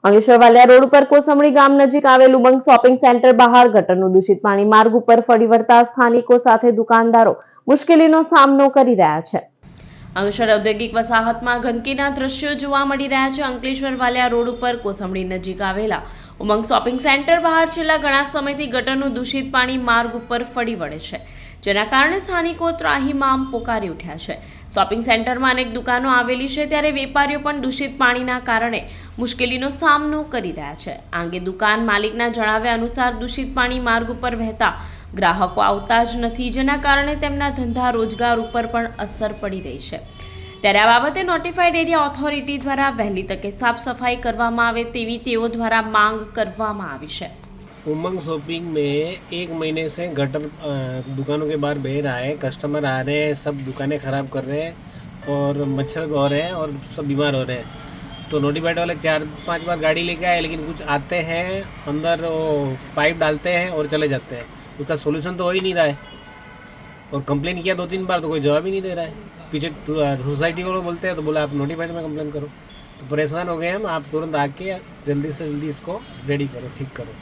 Ankleshwar Valia road ઉપર કોસંબડી ગામ નજીક આવેલ ઉમંગ શોપિંગ સેન્ટર બહાર ગટરનું દૂષિત પાણી માર્ગ ઉપર ફરી વળતા સ્થાનિકો સાથે દુકાનદારો મુશ્કેલીનો સામનો કરી રહ્યા છે। અંકલેશ્વર ઔદ્યોગિક વસાહતમાં ગંદકીના દ્રશ્યો જોવા મળી રહ્યા છે। અંકલેશ્વર વાલિયા રોડ ઉપર કોસંબડી નજીક આવેલા ઉમંગ શોપિંગ સેન્ટર બહાર છેલ્લા ઘણા સમયથી ગટરનું દૂષિત પાણી માર્ગ ઉપર ફરી વળે છે, જેના કારણે સ્થાનિકો ત્રાહિમામ પોકારી ઉઠ્યા છે। શોપિંગ સેન્ટરમાં અનેક દુકાનો આવેલી છે, ત્યારે વેપારીઓ પણ દૂષિત પાણીના કારણે મુશ્કેલીનો સામનો કરી રહ્યા છે। આ અંગે દુકાન માલિકના જણાવ્યા અનુસાર દૂષિત પાણી માર્ગ ઉપર વહેતા ગ્રાહકો આવતા જ નથી, જેના કારણે તેમના ધંધા રોજગાર ઉપર પણ અસર પડી રહી છે। ત્યારે આ બાબતે નોટિફાઈડ એરિયા ઓથોરિટી દ્વારા વહેલી તકે સાફ સફाई કરવામાં આવે તેવી તેઓ દ્વારા માંગ કરવામાં આવી છે। उमंग शॉपिंग में 1 महीने से गटर दुकानों के बाहर बह रहा है। कस्टमर आ रहे हैं, सब दुकानें ख़राब कर रहे हैं और मच्छर हो रहे हैं और सब बीमार हो रहे हैं। तो नोटिफाइड वाले 4-5 बार गाड़ी लेके आए, लेकिन कुछ आते हैं, अंदर वो पाइप डालते हैं और चले जाते हैं। उसका सोल्यूशन तो हो ही नहीं रहा है। और कंप्लेन किया 2-3 बार तो कोई जवाब ही नहीं दे रहा है। पीछे सोसाइटी वालों बोलते हैं तो बोला आप नोटिफाइड में कंप्लेन करो। तो परेशान हो गए हम। आप तुरंत आके जल्दी से जल्दी इसको रेडी करो, ठीक करो।